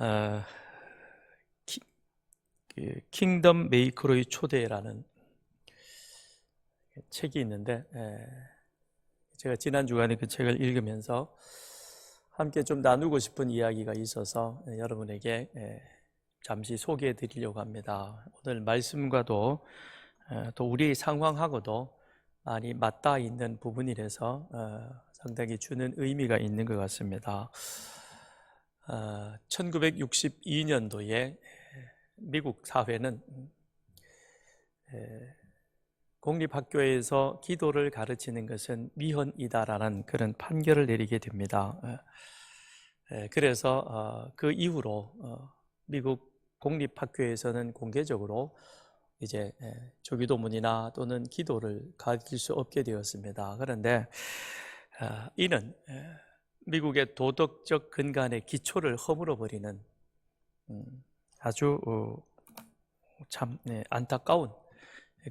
어, 킹덤 메이커로의 초대라는 책이 있는데, 제가 지난 주간에 그 책을 읽으면서 함께 좀 나누고 싶은 이야기가 있어서 여러분에게 잠시 소개해 드리려고 합니다. 오늘 말씀과도 또 우리 상황하고도 많이 맞닿아 있는 부분이라서 상당히 주는 의미가 있는 것 같습니다. 1962년도에 미국 사회는 공립학교에서 기도를 가르치는 것은 위헌이다라는 그런 판결을 내리게 됩니다. 그래서 그 이후로 미국 공립학교에서는 공개적으로 이제 조기도문이나 또는 기도를 가르칠 수 없게 되었습니다. 그런데 이는 미국의 도덕적 근간의 기초를 허물어 버리는 아주 참 안타까운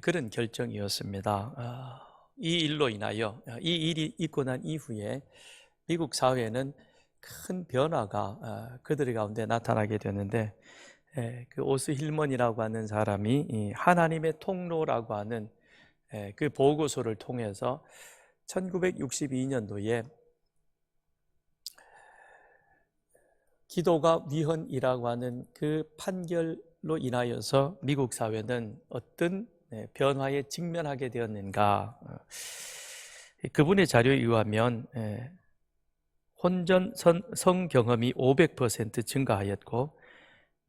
그런 결정이었습니다. 이 일로 인하여 이 일이 있고 난 이후에 미국 사회는 큰 변화가 그들의 가운데 나타나게 되는데, 그 오스 힐먼이라고 하는 사람이 하나님의 통로라고 하는 그 보고서를 통해서 1962년도에 기도가 위헌이라고 하는 그 판결로 인하여서 미국 사회는 어떤 변화에 직면하게 되었는가. 그분의 자료에 의하면 혼전 성경험이 500% 증가하였고,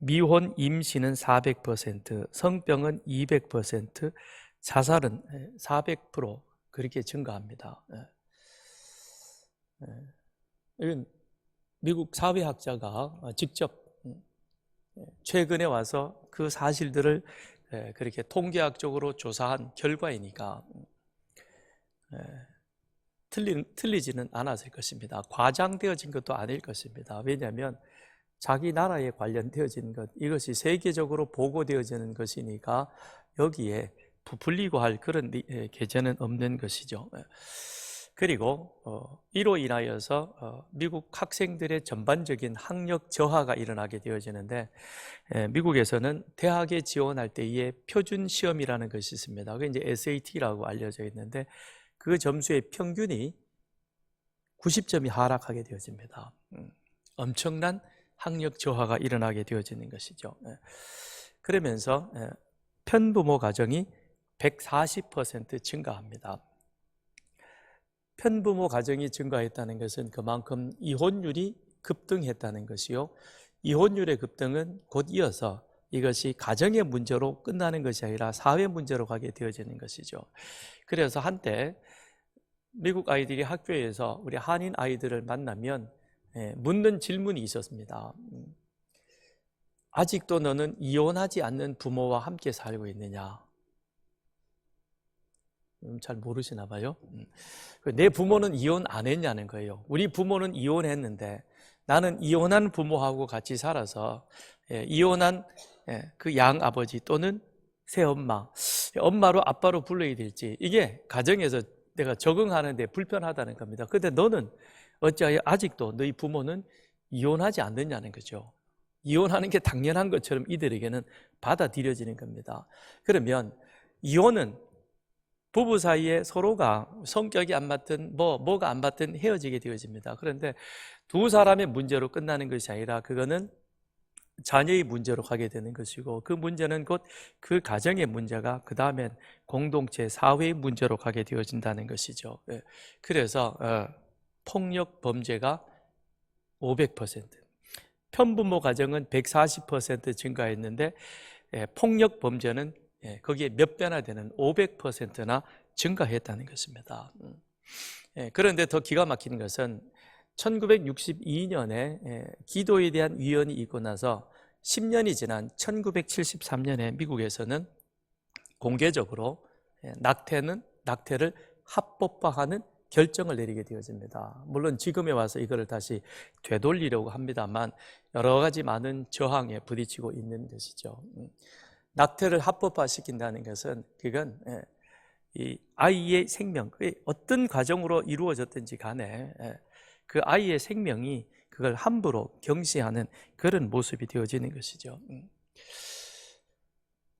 미혼 임신은 400%, 성병은 200%, 자살은 400% 그렇게 증가합니다. 이건 미국 사회학자가 직접 최근에 와서 그 사실들을 그렇게 통계학적으로 조사한 결과이니까 틀리지는 않았을 것입니다. 과장되어진 것도 아닐 것입니다. 왜냐하면 자기 나라에 관련되어진 것, 이것이 세계적으로 보고되어지는 것이니까 여기에 부풀리고 할 그런 계제는 없는 것이죠. 그리고 이로 인하여서 미국 학생들의 전반적인 학력 저하가 일어나게 되어지는데, 미국에서는 대학에 지원할 때의 표준 시험이라는 것이 있습니다. 그게 이제 SAT라고 알려져 있는데, 그 점수의 평균이 90점이 하락하게 되어집니다. 엄청난 학력 저하가 일어나게 되어지는 것이죠. 그러면서 편부모 가정이 140% 증가합니다. 편부모 가정이 증가했다는 것은 그만큼 이혼율이 급등했다는 것이요, 이혼율의 급등은 곧 이어서 이것이 가정의 문제로 끝나는 것이 아니라 사회 문제로 가게 되어지는 것이죠. 그래서 한때 미국 아이들이 학교에서 우리 한인 아이들을 만나면 묻는 질문이 있었습니다. 아직도 너는 이혼하지 않는 부모와 함께 살고 있느냐? 잘 모르시나 봐요. 내 부모는 이혼 안 했냐는 거예요. 우리 부모는 이혼했는데 나는 이혼한 부모하고 같이 살아서 이혼한 그 양아버지 또는 새엄마, 엄마로 아빠로 불러야 될지, 이게 가정에서 내가 적응하는데 불편하다는 겁니다. 근데 너는 어찌하여 아직도 너희 부모는 이혼하지 않느냐는 거죠. 이혼하는 게 당연한 것처럼 이들에게는 받아들여지는 겁니다. 그러면 이혼은 부부 사이에 서로가 성격이 안 맞든 뭐가 안 맞든 헤어지게 되어집니다. 그런데 두 사람의 문제로 끝나는 것이 아니라 그거는 자녀의 문제로 가게 되는 것이고, 그 문제는 곧 그 가정의 문제가 그 다음엔 공동체, 사회의 문제로 가게 되어진다는 것이죠. 그래서 폭력 범죄가 500%, 편부모 가정은 140% 증가했는데 폭력 범죄는 거기에 몇 배나 되는 500%나 증가했다는 것입니다. 그런데 더 기가 막히는 것은 1962년에 기도에 대한 위헌이 있고 나서 10년이 지난 1973년에 미국에서는 공개적으로 낙태를 합법화하는 결정을 내리게 되어집니다. 물론 지금에 와서 이거를 다시 되돌리려고 합니다만 여러 가지 많은 저항에 부딪히고 있는 것이죠. 낙태를 합법화시킨다는 것은 그건 이 아이의 생명, 어떤 과정으로 이루어졌든지 간에 그 아이의 생명이 그걸 함부로 경시하는 그런 모습이 되어지는 것이죠.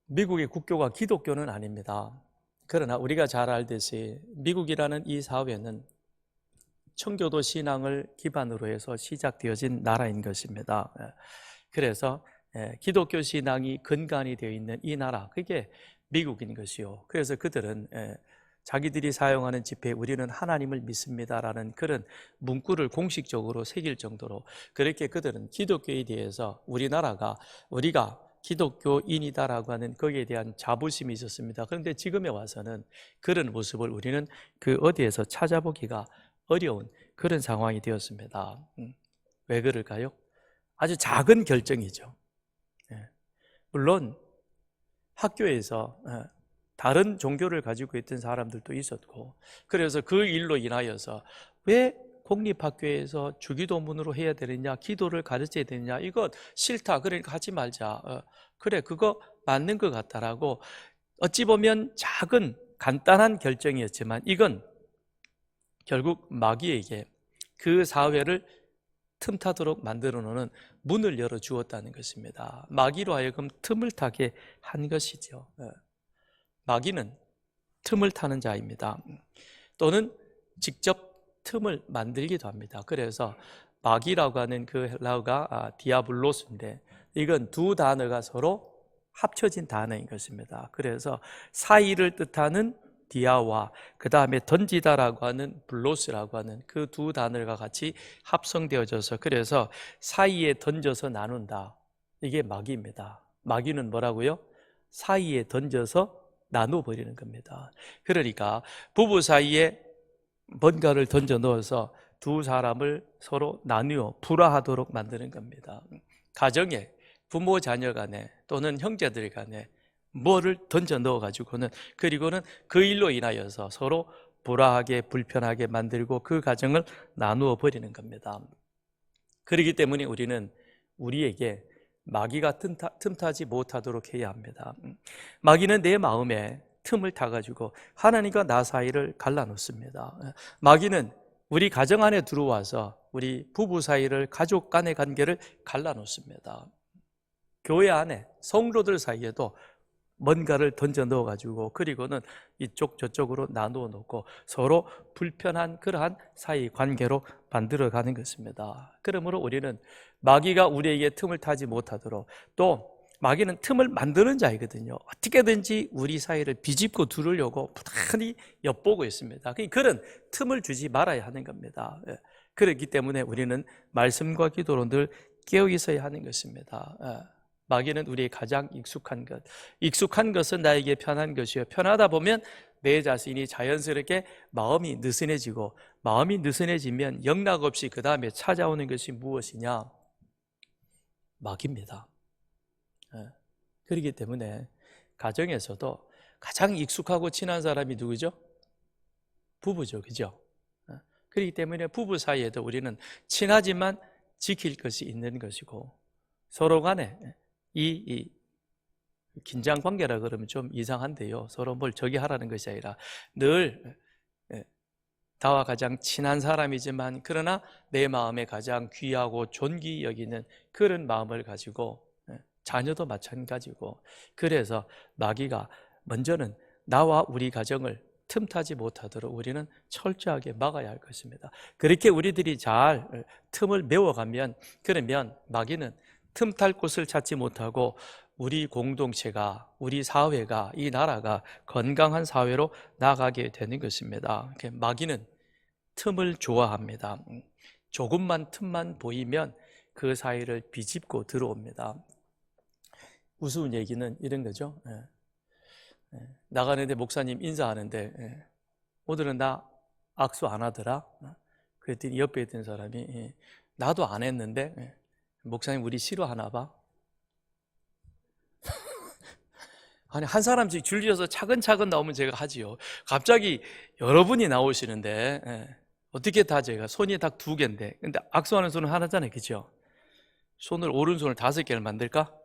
미국의 국교가 기독교는 아닙니다. 그러나 우리가 잘 알듯이 미국이라는 이 사회는 청교도 신앙을 기반으로 해서 시작되어진 나라인 것입니다. 그래서 기독교 신앙이 근간이 되어 있는 이 나라, 그게 미국인 것이요. 그래서 그들은 자기들이 사용하는 집회에 우리는 하나님을 믿습니다라는 그런 문구를 공식적으로 새길 정도로 그렇게 그들은 기독교에 대해서 우리가 기독교인이다라고 하는 거기에 대한 자부심이 있었습니다. 그런데 지금에 와서는 그런 모습을 우리는 그 어디에서 찾아보기가 어려운 그런 상황이 되었습니다. 왜 그럴까요? 아주 작은 결정이죠. 물론 학교에서 다른 종교를 가지고 있던 사람들도 있었고, 그래서 그 일로 인하여서 왜 공립학교에서 주기도문으로 해야 되느냐, 기도를 가르쳐야 되느냐, 이거 싫다, 그러니까 하지 말자, 그래 그거 맞는 것 같다라고 어찌 보면 작은 간단한 결정이었지만 이건 결국 마귀에게 그 사회를 틈타도록 만들어 놓는 문을 열어주었다는 것입니다. 마귀로 하여금 틈을 타게 한 것이죠. 마귀는 틈을 타는 자입니다. 또는 직접 틈을 만들기도 합니다. 그래서 마귀라고 하는 그 헬라어가 디아블로스인데 이건 두 단어가 서로 합쳐진 단어인 것입니다. 그래서 사이를 뜻하는 디아와 그 다음에 던지다라고 하는 블로스라고 하는 그 두 단어가 같이 합성되어져서 그래서 사이에 던져서 나눈다. 이게 마귀입니다. 마귀는 뭐라고요? 사이에 던져서 나눠버리는 겁니다. 그러니까 부부 사이에 뭔가를 던져 넣어서 두 사람을 서로 나누어 불화하도록 만드는 겁니다. 가정에 부모 자녀 간에 또는 형제들 간에 뭐를 던져 넣어가지고는 그리고는 그 일로 인하여서 서로 불화하게 불편하게 만들고 그 가정을 나누어 버리는 겁니다. 그렇기 때문에 우리는 우리에게 마귀가 틈타지 못하도록 해야 합니다. 마귀는 내 마음에 틈을 타가지고 하나님과 나 사이를 갈라놓습니다. 마귀는 우리 가정 안에 들어와서 우리 부부 사이를, 가족 간의 관계를 갈라놓습니다. 교회 안에 성도들 사이에도 뭔가를 던져 넣어가지고 그리고는 이쪽 저쪽으로 나누어 놓고 서로 불편한 그러한 사이 관계로 만들어가는 것입니다. 그러므로 우리는 마귀가 우리에게 틈을 타지 못하도록, 또 마귀는 틈을 만드는 자이거든요. 어떻게든지 우리 사이를 비집고 두르려고 부단히 엿보고 있습니다. 그런 틈을 주지 말아야 하는 겁니다. 그렇기 때문에 우리는 말씀과 기도로 늘 깨어 있어야 하는 것입니다. 마귀는 우리의 가장 익숙한 것, 익숙한 것은 나에게 편한 것이요, 편하다 보면 내 자신이 자연스럽게 마음이 느슨해지고, 마음이 느슨해지면 영락없이 그 다음에 찾아오는 것이 무엇이냐? 마귀입니다. 그렇기 때문에 가정에서도 가장 익숙하고 친한 사람이 누구죠? 부부죠, 그죠? 그렇기 때문에 부부 사이에도 우리는 친하지만 지킬 것이 있는 것이고, 서로 간에 이 긴장 관계라 그러면 좀 이상한데요. 서로 뭘 저기 하라는 것이 아니라 늘 나와 가장 친한 사람이지만 그러나 내 마음에 가장 귀하고 존귀 여기는 그런 마음을 가지고, 자녀도 마찬가지고, 그래서 마귀가 먼저는 나와 우리 가정을 틈타지 못하도록 우리는 철저하게 막아야 할 것입니다. 그렇게 우리들이 잘 틈을 메워가면, 그러면 마귀는 틈탈 곳을 찾지 못하고 우리 공동체가, 우리 사회가, 이 나라가 건강한 사회로 나가게 되는 것입니다. 마귀는 틈을 좋아합니다. 조금만 틈만 보이면 그 사이를 비집고 들어옵니다. 우스운 얘기는 이런 거죠. 나가는데 목사님 인사하는데 오늘은 나 악수 안 하더라. 그랬더니 옆에 있던 사람이 나도 안 했는데 목사님 우리 싫어하나 봐. 아니 한 사람씩 줄지어서 차근차근 나오면 제가 하지요. 갑자기 여러분이 나오시는데 어떻게 다 제가 손이 딱 2개인데, 근데 악수하는 손은 하나잖아요, 그죠? 손을 오른손을 5개를 만들까?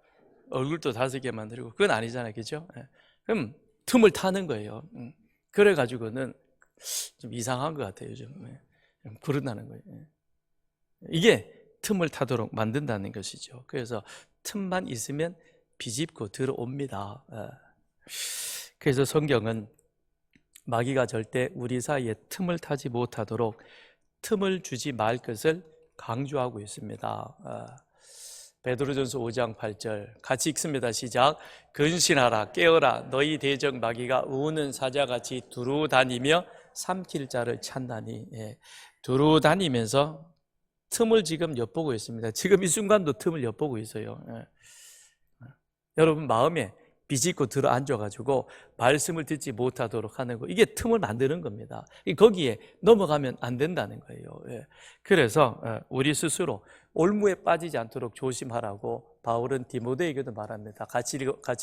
얼굴도 5개 만들고 그건 아니잖아요, 그죠? 그럼 틈을 타는 거예요. 그래가지고는 좀 이상한 것 같아요, 요즘. 그런다는 거예요. 이게 틈을 타도록 만든다는 것이죠. 그래서 틈만 있으면 비집고 들어옵니다. 그래서 성경은 마귀가 절대 우리 사이에 틈을 타지 못하도록 틈을 주지 말 것을 강조하고 있습니다. 베드로전서 5장 8절 같이 읽습니다. 시작. 근신하라 깨어라 너희 대적 마귀가 우는 사자같이 두루 다니며 삼킬 자를 찾나니. 두루 다니면서 틈을 지금 엿보고 있습니다. 지금 이 순간도 틈을 엿보고 있어요. 여러분 마음에 비집고 들어 앉아가지고 말씀을 듣지 못하도록 하는 거, 이게 틈을 만드는 겁니다. 거기에 넘어가면 안 된다는 거예요. 그래서 우리 스스로 올무에 빠지지 않도록 조심하라고 바울은 디모데에게도 말합니다. 같이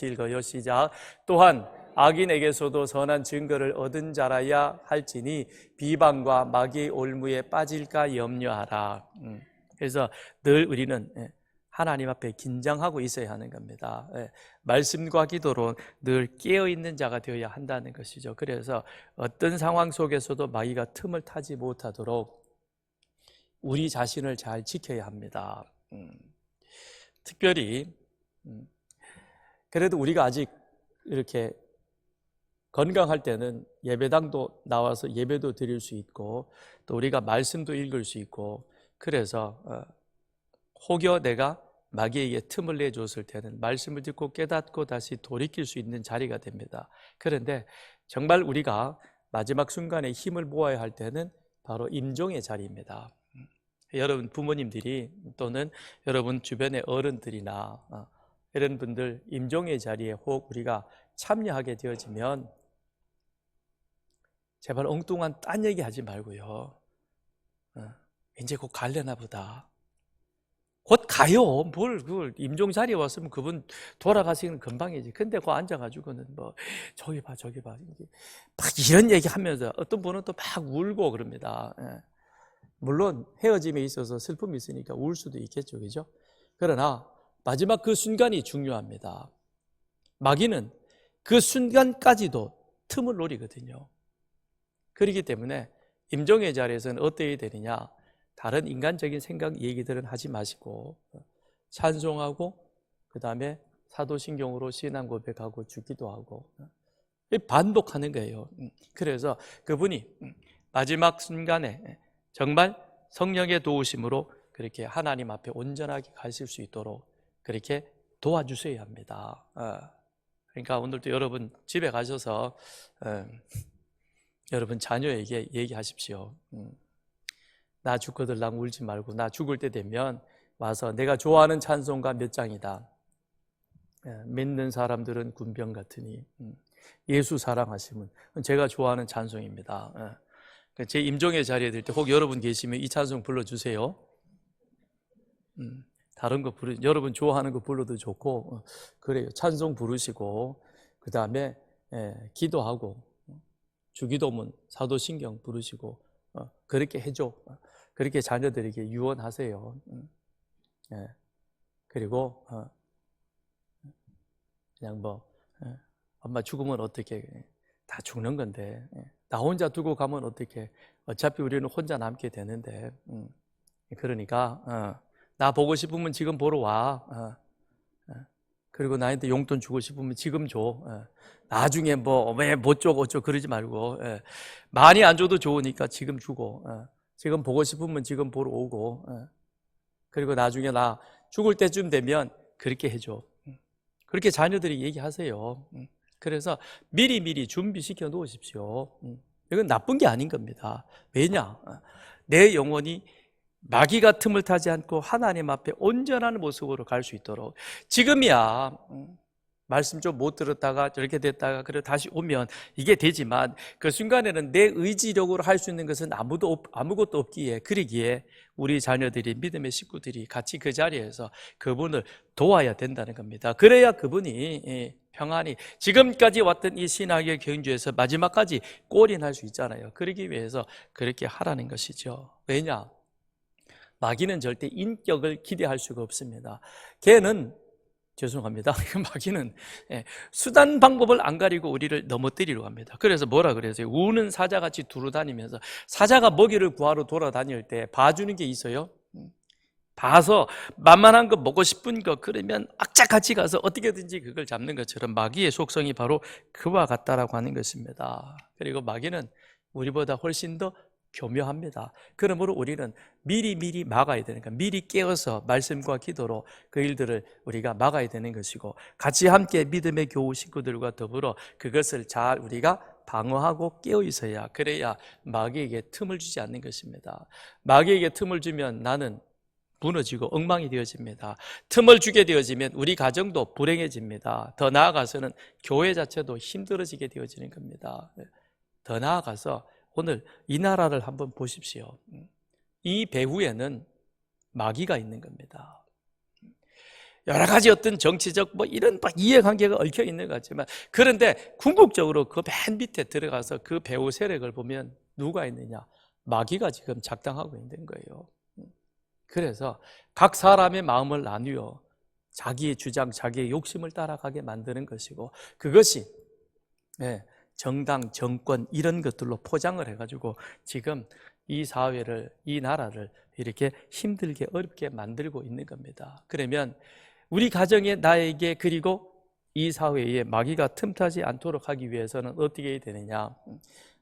읽어요. 시작. 또한 악인에게서도 선한 증거를 얻은 자라야 할지니 비방과 마귀의 올무에 빠질까 염려하라. 그래서 늘 우리는 하나님 앞에 긴장하고 있어야 하는 겁니다. 말씀과 기도로 늘 깨어있는 자가 되어야 한다는 것이죠. 그래서 어떤 상황 속에서도 마귀가 틈을 타지 못하도록 우리 자신을 잘 지켜야 합니다. 특별히 그래도 우리가 아직 이렇게 건강할 때는 예배당도 나와서 예배도 드릴 수 있고 또 우리가 말씀도 읽을 수 있고, 그래서 혹여 내가 마귀에게 틈을 내줬을 때는 말씀을 듣고 깨닫고 다시 돌이킬 수 있는 자리가 됩니다. 그런데 정말 우리가 마지막 순간에 힘을 모아야 할 때는 바로 임종의 자리입니다. 여러분 부모님들이 또는 여러분 주변의 어른들이나 이런 분들 임종의 자리에 혹 우리가 참여하게 되어지면 제발 엉뚱한 딴 얘기 하지 말고요. 이제 곧 갈려나 보다. 곧 가요. 그걸 임종 자리에 왔으면 그분 돌아가시는 금방이지. 근데 그 앉아가지고는 뭐 저기 봐 막 이런 얘기 하면서 어떤 분은 또 막 울고 그럽니다. 물론 헤어짐에 있어서 슬픔이 있으니까 울 수도 있겠죠, 그죠? 그러나 마지막 그 순간이 중요합니다. 마귀는 그 순간까지도 틈을 노리거든요. 그렇기 때문에 임종의 자리에서는 어때야 되느냐? 다른 인간적인 생각 얘기들은 하지 마시고 찬송하고 그 다음에 사도신경으로 신앙 고백하고 주기도 하고 반복하는 거예요. 그래서 그분이 마지막 순간에 정말 성령의 도우심으로 그렇게 하나님 앞에 온전하게 가실 수 있도록 그렇게 도와주셔야 합니다. 그러니까 오늘도 여러분 집에 가셔서 여러분 자녀에게 얘기하십시오. 나 죽거들랑 울지 말고 나 죽을 때 되면 와서 내가 좋아하는 찬송가 몇 장이다. 믿는 사람들은 군병 같으니 예수 사랑하시면 제가 좋아하는 찬송입니다. 제 임종의 자리에 들 때 혹 여러분 계시면 이 찬송 불러주세요. 다른 거 여러분 좋아하는 거 불러도 좋고 그래요. 찬송 부르시고 그 다음에 기도하고 주기도문 사도신경 부르시고 그렇게 해줘. 그렇게 자녀들에게 유언하세요. 그리고 그냥 뭐 엄마 죽으면 어떻게, 다 죽는 건데 나 혼자 두고 가면 어떻게, 어차피 우리는 혼자 남게 되는데 그러니까 나 보고 싶으면 지금 보러 와. 그리고 나한테 용돈 주고 싶으면 지금 줘. 나중에 뭐 왜 못 줘 어쩌고 그러지 말고 많이 안 줘도 좋으니까 지금 주고 지금 보고 싶으면 지금 보러 오고 그리고 나중에 나 죽을 때쯤 되면 그렇게 해줘. 그렇게 자녀들이 얘기하세요. 그래서 미리 준비시켜 놓으십시오. 이건 나쁜 게 아닌 겁니다. 왜냐? 내 영혼이 마귀가 틈을 타지 않고 하나님 앞에 온전한 모습으로 갈 수 있도록. 지금이야 말씀 좀 못 들었다가 저렇게 됐다가 그래 다시 오면 이게 되지만 그 순간에는 내 의지력으로 할 수 있는 것은 아무것도 없기에, 그러기에 우리 자녀들이, 믿음의 식구들이 같이 그 자리에서 그분을 도와야 된다는 겁니다. 그래야 그분이 평안히 지금까지 왔던 이 신학의 경주에서 마지막까지 골인할 수 있잖아요. 그러기 위해서 그렇게 하라는 것이죠. 왜냐? 마귀는 절대 인격을 기대할 수가 없습니다. 걔는 죄송합니다. 마귀는 수단 방법을 안 가리고 우리를 넘어뜨리려고 합니다. 그래서 뭐라 그러세요? 우는 사자같이 두루다니면서, 사자가 먹이를 구하러 돌아다닐 때 봐주는 게 있어요. 봐서 만만한 거 먹고 싶은 거 그러면 악착같이 가서 어떻게든지 그걸 잡는 것처럼 마귀의 속성이 바로 그와 같다라고 하는 것입니다. 그리고 마귀는 우리보다 훨씬 더 교묘합니다. 그러므로 우리는 미리 막아야 되니까 미리 깨어서 말씀과 기도로 그 일들을 우리가 막아야 되는 것이고, 같이 함께 믿음의 교우 식구들과 더불어 그것을 잘 우리가 방어하고 깨어 있어야, 그래야 마귀에게 틈을 주지 않는 것입니다. 마귀에게 틈을 주면 나는 무너지고 엉망이 되어집니다. 틈을 주게 되어지면 우리 가정도 불행해집니다. 더 나아가서는 교회 자체도 힘들어지게 되어지는 겁니다. 더 나아가서 오늘 이 나라를 한번 보십시오. 이 배후에는 마귀가 있는 겁니다. 여러 가지 어떤 정치적 이런 이해관계가 얽혀 있는 것 같지만, 그런데 궁극적으로 그 맨 밑에 들어가서 그 배후 세력을 보면 누가 있느냐? 마귀가 지금 작당하고 있는 거예요. 그래서 각 사람의 마음을 나누어 자기의 주장, 자기의 욕심을 따라가게 만드는 것이고, 그것이 정당, 정권 이런 것들로 포장을 해가지고 지금 이 사회를, 이 나라를 이렇게 힘들게 어렵게 만들고 있는 겁니다. 그러면 우리 가정에, 나에게, 그리고 이 사회에 마귀가 틈타지 않도록 하기 위해서는 어떻게 해야 되느냐?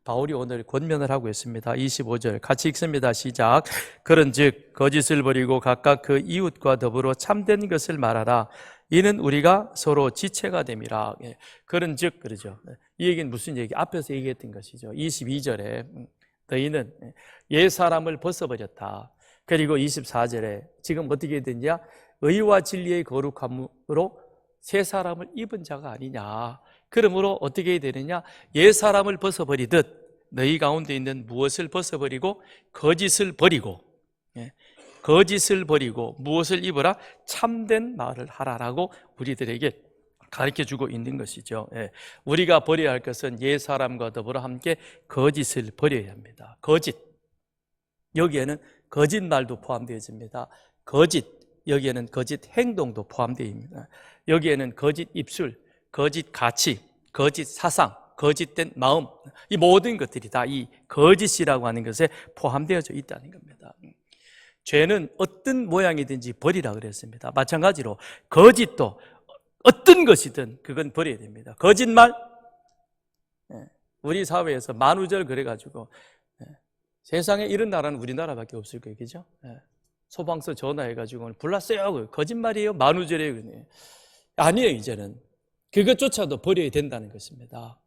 바울이 오늘 권면을 하고 있습니다. 25절 같이 읽습니다. 시작. 그런즉 거짓을 버리고 각각 그 이웃과 더불어 참된 것을 말하라. 이는 우리가 서로 지체가 됨이라. 그런즉, 그러죠. 이 얘기는 무슨 얘기? 앞에서 얘기했던 것이죠. 22절에 너희는 옛 사람을 벗어버렸다. 그리고 24절에 지금 어떻게 되냐? 의와 진리의 거룩함으로 새 사람을 입은 자가 아니냐. 그러므로 어떻게 해야 되느냐? 옛 사람을 벗어버리듯 너희 가운데 있는 무엇을 벗어버리고 거짓을 버리고, 거짓을 버리고 무엇을 입어라? 참된 말을 하라라고 우리들에게 가르쳐주고 있는 것이죠. 우리가 버려야 할 것은 옛 사람과 더불어 함께 거짓을 버려야 합니다. 거짓, 여기에는 거짓말도 포함되어집니다. 거짓, 여기에는 거짓 행동도 포함되어집니다. 여기에는 거짓 입술, 거짓 가치, 거짓 사상, 거짓된 마음, 이 모든 것들이 다 이 거짓이라고 하는 것에 포함되어져 있다는 겁니다. 죄는 어떤 모양이든지 버리라 그랬습니다. 마찬가지로 거짓도 어떤 것이든 그건 버려야 됩니다. 거짓말, 우리 사회에서 만우절 그래가지고 세상에 이런 나라는 우리나라밖에 없을 거예요, 그죠? 소방서 전화해가지고 불났어요. 거짓말이에요, 만우절이에요. 아니에요. 이제는 그것조차도 버려야 된다는 것입니다.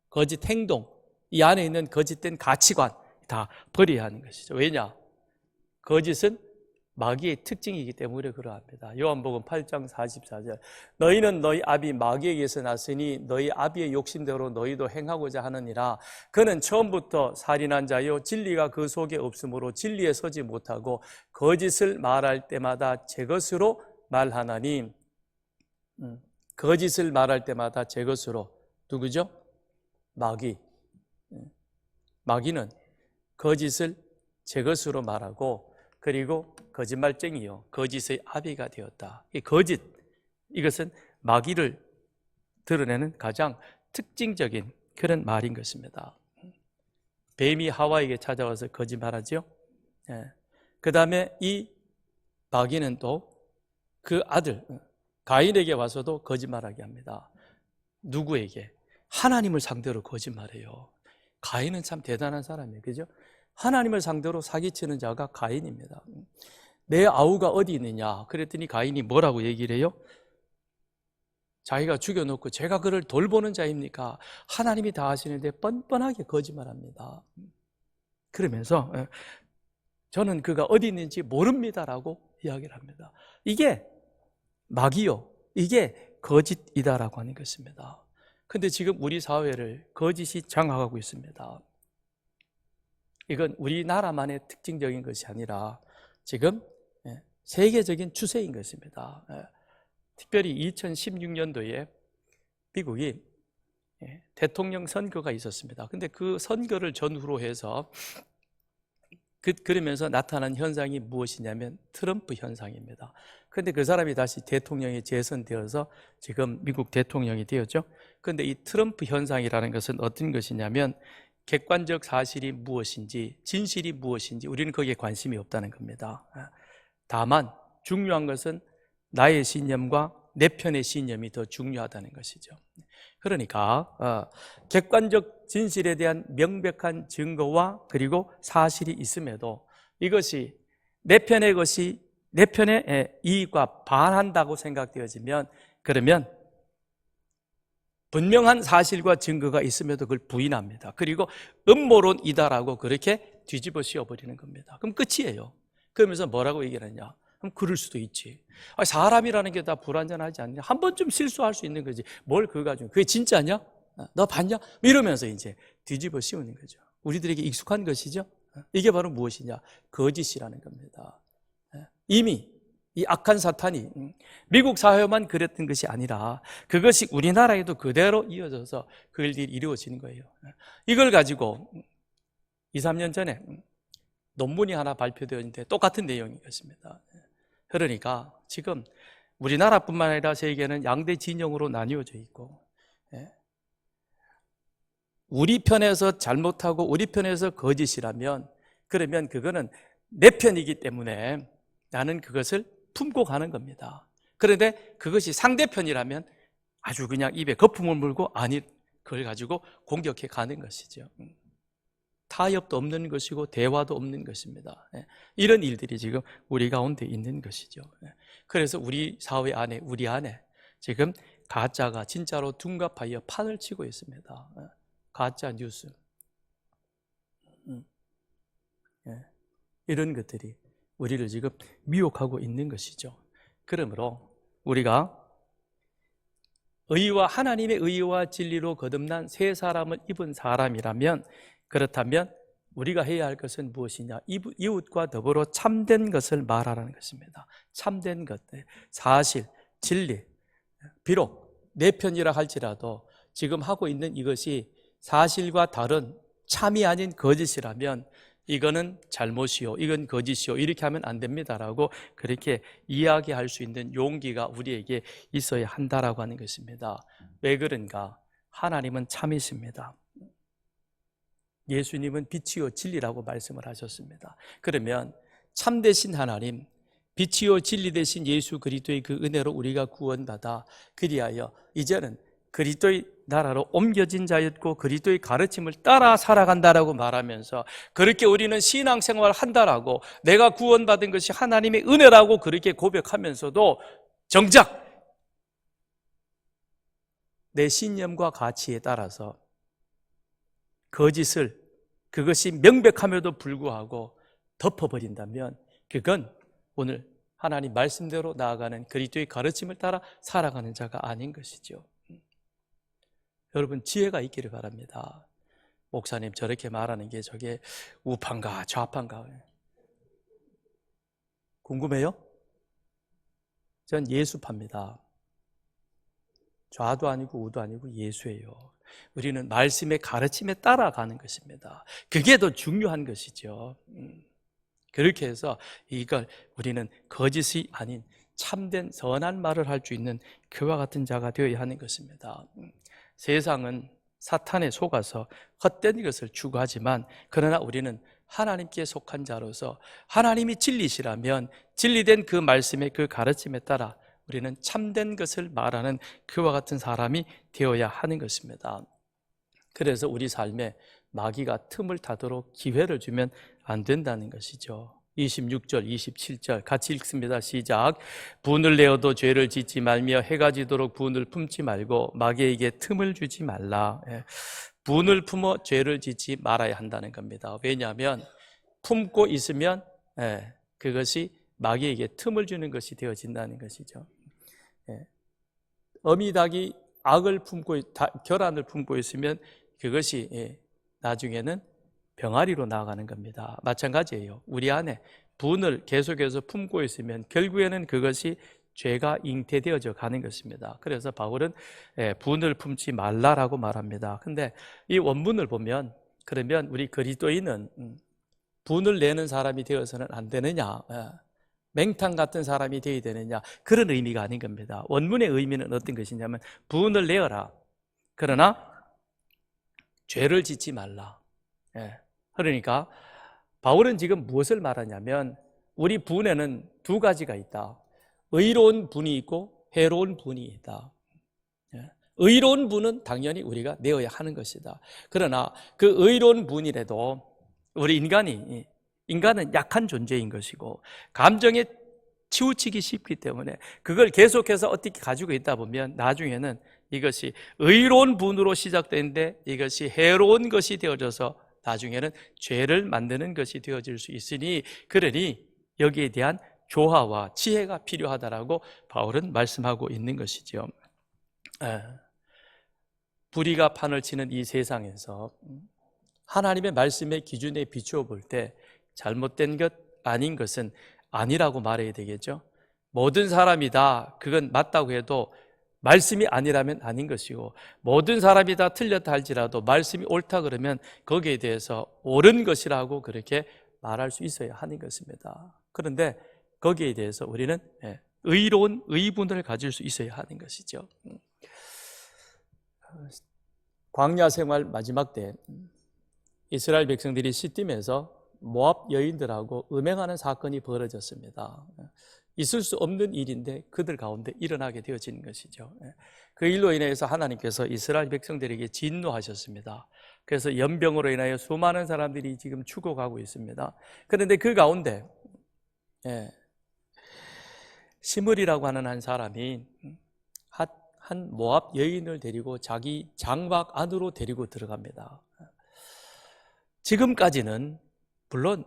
거짓 행동, 이 안에 있는 거짓된 가치관 다 버려야 하는 것이죠. 왜냐? 거짓은 마귀의 특징이기 때문에 그러합니다. 요한복음 8장 44절 너희는 너희 아비 마귀에게서 났으니 너희 아비의 욕심대로 너희도 행하고자 하느니라. 그는 처음부터 살인한 자요 진리가 그 속에 없으므로 진리에 서지 못하고 거짓을 말할 때마다 제 것으로 말하나니. 거짓을 말할 때마다 제 것으로, 누구죠? 마귀. 마귀는 거짓을 제 것으로 말하고, 그리고 거짓말쟁이요 거짓의 아비가 되었다. 이 거짓, 이것은 마귀를 드러내는 가장 특징적인 그런 말인 것입니다. 뱀이 하와에게 찾아와서 거짓말하죠. 그 다음에 이 마귀는 또 그 아들 가인에게 와서도 거짓말하게 합니다. 누구에게? 하나님을 상대로 거짓말해요. 가인은 참 대단한 사람이에요, 그죠? 하나님을 상대로 사기치는 자가 가인입니다. 내 아우가 어디 있느냐? 그랬더니 가인이 뭐라고 얘기를 해요? 자기가 죽여놓고 제가 그를 돌보는 자입니까? 하나님이 다 하시는데 뻔뻔하게 거짓말합니다. 그러면서 저는 그가 어디 있는지 모릅니다라고 이야기를 합니다. 이게 마귀요, 이게 거짓이다라고 하는 것입니다. 그런데 지금 우리 사회를 거짓이 장악하고 있습니다. 이건 우리나라만의 특징적인 것이 아니라 지금 세계적인 추세인 것입니다. 특별히 2016년도에 미국이 대통령 선거가 있었습니다. 근데 그 선거를 전후로 해서 그러면서 나타난 현상이 무엇이냐면 트럼프 현상입니다. 그런데 그 사람이 다시 대통령에 재선되어서 지금 미국 대통령이 되었죠. 그런데 이 트럼프 현상이라는 것은 어떤 것이냐면 객관적 사실이 무엇인지, 진실이 무엇인지 우리는 거기에 관심이 없다는 겁니다. 다만 중요한 것은 나의 신념과 내 편의 신념이 더 중요하다는 것이죠. 그러니까 객관적 진실에 대한 명백한 증거와 그리고 사실이 있음에도 이것이 내 편의 이익과 반한다고 생각되어지면, 그러면 분명한 사실과 증거가 있음에도 그걸 부인합니다. 그리고 음모론이다라고 그렇게 뒤집어 씌워버리는 겁니다. 그럼 끝이에요. 그러면서 뭐라고 얘기하느냐? 그럼 그럴 수도 있지. 사람이라는 게 다 불완전하지 않냐? 한 번쯤 실수할 수 있는 거지. 뭘 그거 가지고 그게 진짜냐? 너 봤냐? 이러면서 이제 뒤집어 씌우는 거죠. 우리들에게 익숙한 것이죠. 이게 바로 무엇이냐? 거짓이라는 겁니다. 이미 이 악한 사탄이 미국 사회만 그랬던 것이 아니라 그것이 우리나라에도 그대로 이어져서 그 일들이 이루어지는 거예요. 이걸 가지고 2, 3년 전에 논문이 하나 발표되었는데 똑같은 내용이었습니다. 그러니까 지금 우리나라뿐만 아니라 세계는 양대 진영으로 나뉘어져 있고, 우리 편에서 잘못하고 우리 편에서 거짓이라면 그러면 그거는 내 편이기 때문에 나는 그것을 품고 가는 겁니다. 그런데 그것이 상대편이라면 아주 그냥 입에 거품을 물고 아니 그걸 가지고 공격해 가는 것이죠. 타협도 없는 것이고 대화도 없는 것입니다. 이런 일들이 지금 우리 가운데 있는 것이죠. 그래서 우리 사회 안에, 우리 안에 지금 가짜가 진짜로 둔갑하여 판을 치고 있습니다. 가짜 뉴스, 이런 것들이 우리를 지금 미혹하고 있는 것이죠. 그러므로 우리가 의와 하나님의 의와 진리로 거듭난 새 사람을 입은 사람이라면, 그렇다면 우리가 해야 할 것은 무엇이냐? 이웃과 더불어 참된 것을 말하라는 것입니다. 참된 것, 사실, 진리. 비록 내 편이라 할지라도 지금 하고 있는 이것이 사실과 다른 참이 아닌 거짓이라면 이거는 잘못이요, 이건 거짓이요, 이렇게 하면 안 됩니다라고 그렇게 이야기할 수 있는 용기가 우리에게 있어야 한다라고 하는 것입니다. 왜 그런가? 하나님은 참이십니다. 예수님은 빛이요 진리라고 말씀을 하셨습니다. 그러면 참되신 하나님, 빛이요 진리 되신 예수 그리스도의 그 은혜로 우리가 구원받아 그리하여 이제는 그리스도의 나라로 옮겨진 자였고 그리스도의 가르침을 따라 살아간다라고 말하면서 그렇게 우리는 신앙생활을 한다라고, 내가 구원받은 것이 하나님의 은혜라고 그렇게 고백하면서도 정작 내 신념과 가치에 따라서 거짓을, 그것이 명백함에도 불구하고 덮어버린다면 그건 오늘 하나님 말씀대로 나아가는 그리스도의 가르침을 따라 살아가는 자가 아닌 것이죠. 여러분, 지혜가 있기를 바랍니다. 목사님 저렇게 말하는 게 저게 우판가 좌판가 궁금해요? 전 예수파입니다. 좌도 아니고 우도 아니고 예수예요. 우리는 말씀의 가르침에 따라가는 것입니다. 그게 더 중요한 것이죠. 그렇게 해서 이걸 우리는 거짓이 아닌 참된 선한 말을 할 수 있는 그와 같은 자가 되어야 하는 것입니다. 세상은 사탄에 속아서 헛된 것을 추구하지만, 그러나 우리는 하나님께 속한 자로서 하나님이 진리시라면 진리된 그 말씀의 그 가르침에 따라 우리는 참된 것을 말하는 그와 같은 사람이 되어야 하는 것입니다. 그래서 우리 삶에 마귀가 틈을 타도록 기회를 주면 안 된다는 것이죠. 26절, 27절 같이 읽습니다. 시작. 분을 내어도 죄를 짓지 말며 해가 지도록 분을 품지 말고 마귀에게 틈을 주지 말라. 분을 품어 죄를 짓지 말아야 한다는 겁니다. 왜냐하면 품고 있으면 그것이 마귀에게 틈을 주는 것이 되어진다는 것이죠. 어미닭이 악을 품고, 결함을 품고 있으면 그것이 나중에는 병아리로 나아가는 겁니다. 마찬가지예요. 우리 안에 분을 계속해서 품고 있으면 결국에는 그것이 죄가 잉태되어져 가는 것입니다. 그래서 바울은 분을 품지 말라라고 말합니다. 근데 이 원문을 보면, 그러면 우리 그리스도인은 분을 내는 사람이 되어서는 안 되느냐, 맹탕 같은 사람이 되어야 되느냐, 그런 의미가 아닌 겁니다. 원문의 의미는 어떤 것이냐면 분을 내어라, 그러나 죄를 짓지 말라. 그러니까 바울은 지금 무엇을 말하냐면 우리 분에는 두 가지가 있다. 의로운 분이 있고 해로운 분이 있다. 의로운 분은 당연히 우리가 내어야 하는 것이다. 그러나 그 의로운 분이라도 우리 인간은 약한 존재인 것이고 감정에 치우치기 쉽기 때문에 그걸 계속해서 어떻게 가지고 있다 보면 나중에는 이것이 의로운 분으로 시작되는데 이것이 해로운 것이 되어져서 나중에는 죄를 만드는 것이 되어질 수 있으니 그러니 여기에 대한 조화와 지혜가 필요하다라고 바울은 말씀하고 있는 것이죠. 불의가 판을 치는 이 세상에서 하나님의 말씀의 기준에 비추어 볼 때 잘못된 것 아닌 것은 아니라고 말해야 되겠죠. 모든 사람이 다 그건 맞다고 해도 말씀이 아니라면 아닌 것이고 모든 사람이 다 틀렸다 할지라도 말씀이 옳다 그러면 거기에 대해서 옳은 것이라고 그렇게 말할 수 있어야 하는 것입니다. 그런데 거기에 대해서 우리는 의로운 의분을 가질 수 있어야 하는 것이죠. 광야 생활 마지막 때 이스라엘 백성들이 시딤에서 모압 여인들하고 음행하는 사건이 벌어졌습니다. 있을 수 없는 일인데 그들 가운데 일어나게 되어진 것이죠. 그 일로 인해서 하나님께서 이스라엘 백성들에게 진노하셨습니다. 그래서 연병으로 인하여 수많은 사람들이 지금 죽어가고 있습니다. 그런데 그 가운데 시므리라고 하는 한 사람이 한 모압 여인을 데리고 자기 장막 안으로 데리고 들어갑니다. 지금까지는 물론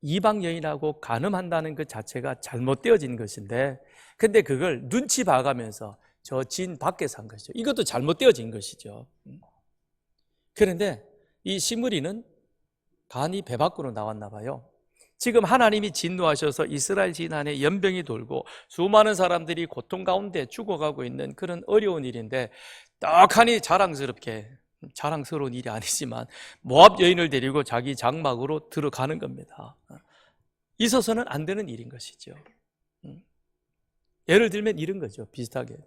이방 여인하고 간음한다는 것 자체가 잘못되어진 것인데 근데 그걸 눈치 봐가면서 저 진 밖에서 한 것이죠. 이것도 잘못되어진 것이죠. 그런데 이 시므리는 간이 배 밖으로 나왔나 봐요. 지금 하나님이 진노하셔서 이스라엘 진안에 연병이 돌고 수많은 사람들이 고통 가운데 죽어가고 있는 그런 어려운 일인데 떡하니 자랑스러운 일이 아니지만 모압 여인을 데리고 자기 장막으로 들어가는 겁니다. 있어서는 안 되는 일인 것이죠. 예를 들면 이런 거죠. 비슷하게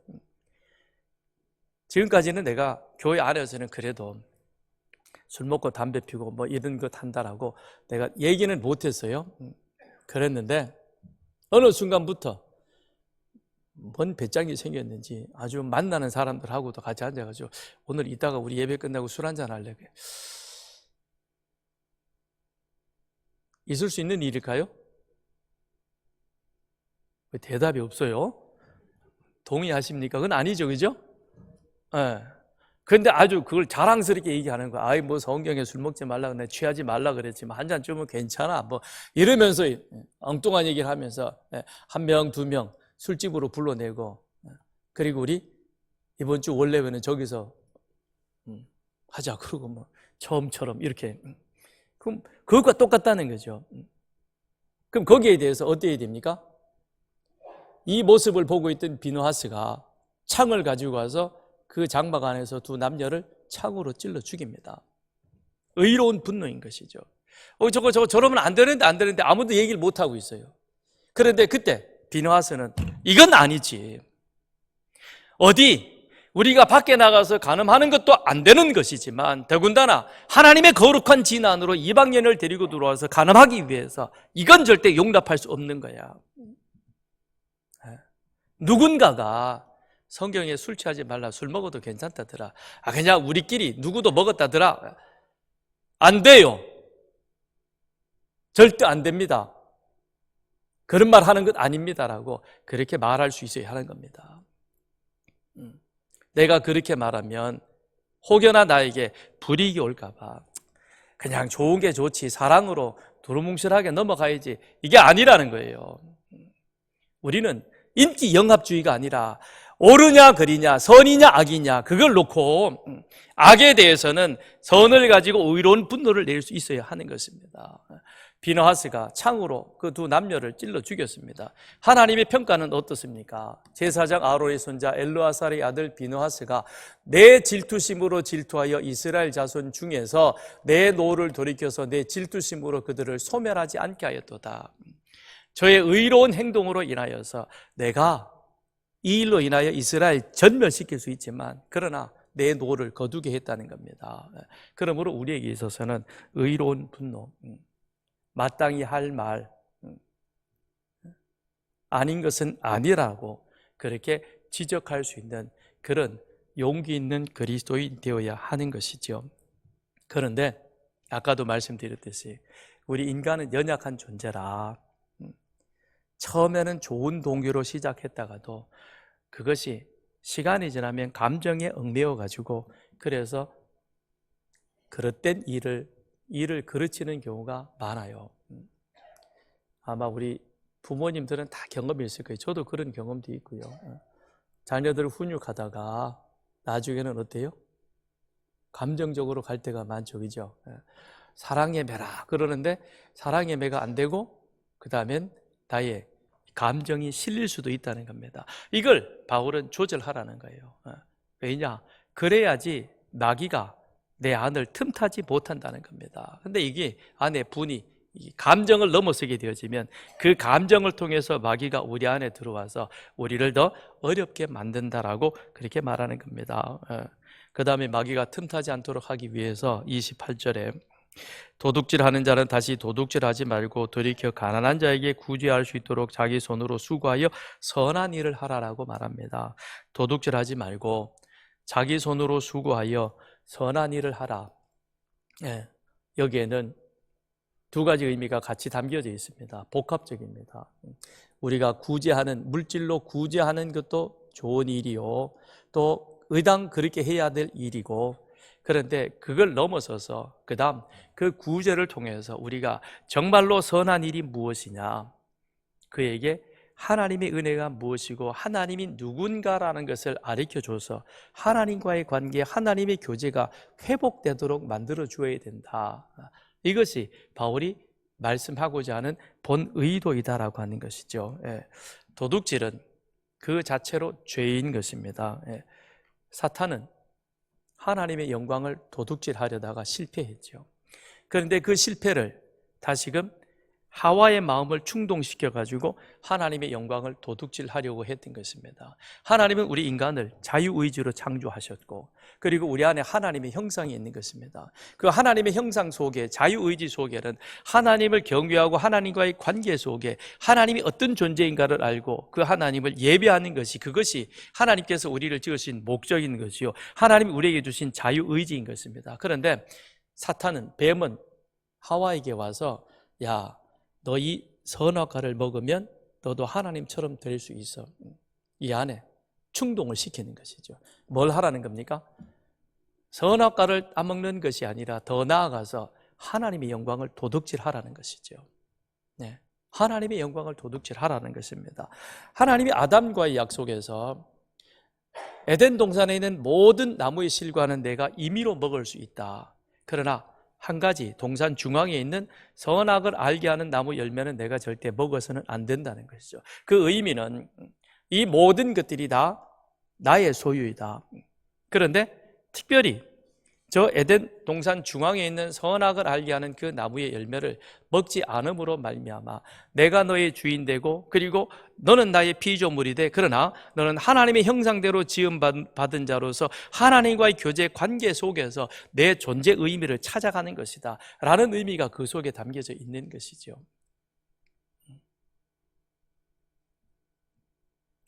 지금까지는 내가 교회 안에서는 그래도 술 먹고 담배 피고 뭐 이런 것 한다라고 내가 얘기는 못했어요. 그랬는데 어느 순간부터 뭔 배짱이 생겼는지 아주 만나는 사람들하고도 같이 앉아가지고 오늘 이따가 우리 예배 끝나고 술 한잔 할래. 있을 수 있는 일일까요? 왜 대답이 없어요? 동의하십니까? 그건 아니죠, 그죠? 네. 근데 아주 그걸 자랑스럽게 얘기하는 거야. 아이, 뭐 성경에 술 먹지 말라 그래, 취하지 말라 그랬지만 한 잔쯤은 괜찮아. 뭐 이러면서 엉뚱한 얘기를 하면서 한 명, 두 명 술집으로 불러내고 그리고 우리 이번 주 원래는 저기서 하자. 그러고 뭐 처음처럼 이렇게. 그럼 그것과 똑같다는 거죠. 그럼 거기에 대해서 어떻게 됩니까? 이 모습을 보고 있던 비누하스가 창을 가지고 와서 그 장막 안에서 두 남녀를 창으로 찔러 죽입니다. 의로운 분노인 것이죠. 저러면 안 되는데 아무도 얘기를 못 하고 있어요. 그런데 그때 비누하스는 이건 아니지. 어디 우리가 밖에 나가서 간음하는 것도 안 되는 것이지만 더군다나 하나님의 거룩한 진 안으로 이방인을 데리고 들어와서 간음하기 위해서 이건 절대 용납할 수 없는 거야. 누군가가 성경에 술 취하지 말라, 술 먹어도 괜찮다더라. 그냥 우리끼리 누구도 먹었다더라. 안 돼요. 절대 안 됩니다. 그런 말 하는 것 아닙니다라고 그렇게 말할 수 있어야 하는 겁니다. 내가 그렇게 말하면 혹여나 나에게 불이익이 올까봐 그냥 좋은 게 좋지 사랑으로 두루뭉실하게 넘어가야지 이게 아니라는 거예요. 우리는 인기 영합주의가 아니라 옳으냐 그리냐 선이냐 악이냐 그걸 놓고 악에 대해서는 선을 가지고 의로운 분노를 낼 수 있어야 하는 것입니다. 비느하스가 창으로 그 두 남녀를 찔러 죽였습니다. 하나님의 평가는 어떻습니까? 제사장 아론의 손자 엘르아살의 아들 비느하스가 내 질투심으로 질투하여 이스라엘 자손 중에서 내 노를 돌이켜서 내 질투심으로 그들을 소멸하지 않게 하였도다. 저의 의로운 행동으로 인하여서 내가 이 일로 인하여 이스라엘 전멸시킬 수 있지만 그러나 내 노를 거두게 했다는 겁니다. 그러므로 우리에게 있어서는 의로운 분노, 마땅히 할 말, 아닌 것은 아니라고 그렇게 지적할 수 있는 그런 용기 있는 그리스도인 되어야 하는 것이죠. 그런데 아까도 말씀드렸듯이 우리 인간은 연약한 존재라 처음에는 좋은 동기로 시작했다가도 그것이 시간이 지나면 감정에 얽매여 가지고 그래서 그릇된 일을 그르치는 경우가 많아요. 아마 우리 부모님들은 다 경험이 있을 거예요. 저도 그런 경험도 있고요. 자녀들을 훈육하다가 나중에는 어때요? 감정적으로 갈 때가 많죠. 그죠? 사랑의 매라 그러는데 사랑의 매가 안 되고 그 다음엔 나의 감정이 실릴 수도 있다는 겁니다. 이걸 바울은 조절하라는 거예요. 왜냐? 그래야지 마귀가 내 안을 틈타지 못한다는 겁니다. 근데 이게 안에 분이 감정을 넘어서게 되어지면 그 감정을 통해서 마귀가 우리 안에 들어와서 우리를 더 어렵게 만든다라고 그렇게 말하는 겁니다. 그 다음에 마귀가 틈타지 않도록 하기 위해서 28절에 도둑질하는 자는 다시 도둑질하지 말고 돌이켜 가난한 자에게 구제할 수 있도록 자기 손으로 수고하여 선한 일을 하라라고 말합니다. 도둑질하지 말고 자기 손으로 수고하여 선한 일을 하라. 여기에는 두 가지 의미가 같이 담겨져 있습니다. 복합적입니다. 우리가 구제하는, 물질로 구제하는 것도 좋은 일이요, 또 의당 그렇게 해야 될 일이고, 그런데 그걸 넘어서서 그 다음 그 구제를 통해서 우리가 정말로 선한 일이 무엇이냐, 그에게 하나님의 은혜가 무엇이고 하나님이 누군가라는 것을 가르쳐줘서 하나님과의 관계, 하나님의 교제가 회복되도록 만들어 주어야 된다. 이것이 바울이 말씀하고자 하는 본 의도이다라고 하는 것이죠. 도둑질은 그 자체로 죄인 것입니다. 사탄은 하나님의 영광을 도둑질하려다가 실패했죠. 그런데 그 실패를 다시금 하와의 마음을 충동시켜가지고 하나님의 영광을 도둑질하려고 했던 것입니다. 하나님은 우리 인간을 자유의지로 창조하셨고, 그리고 우리 안에 하나님의 형상이 있는 것입니다. 그 하나님의 형상 속에, 자유의지 속에는 하나님을 경외하고 하나님과의 관계 속에 하나님이 어떤 존재인가를 알고 그 하나님을 예배하는 것이, 그것이 하나님께서 우리를 지으신 목적인 것이요, 하나님이 우리에게 주신 자유의지인 것입니다. 그런데 사탄은, 뱀은 하와에게 와서 야, 너 이 선악과를 먹으면 너도 하나님처럼 될 수 있어, 이 안에 충동을 시키는 것이죠. 뭘 하라는 겁니까? 선악과를 따먹는 것이 아니라 더 나아가서 하나님의 영광을 도둑질하라는 것이죠. 하나님의 영광을 도둑질하라는 것입니다. 하나님이 아담과의 약속에서 에덴 동산에 있는 모든 나무의 실과는 내가 임의로 먹을 수 있다. 그러나 한 가지, 동산 중앙에 있는 선악을 알게 하는 나무 열매는 내가 절대 먹어서는 안 된다는 것이죠. 그 의미는 이 모든 것들이 다 나의 소유이다. 그런데 특별히 저 에덴 동산 중앙에 있는 선악을 알게 하는 그 나무의 열매를 먹지 않음으로 말미암아 내가 너의 주인 되고, 그리고 너는 나의 피조물이 돼. 그러나 너는 하나님의 형상대로 지음받은 자로서 하나님과의 교제 관계 속에서 내 존재 의미를 찾아가는 것이다 라는 의미가 그 속에 담겨져 있는 것이죠.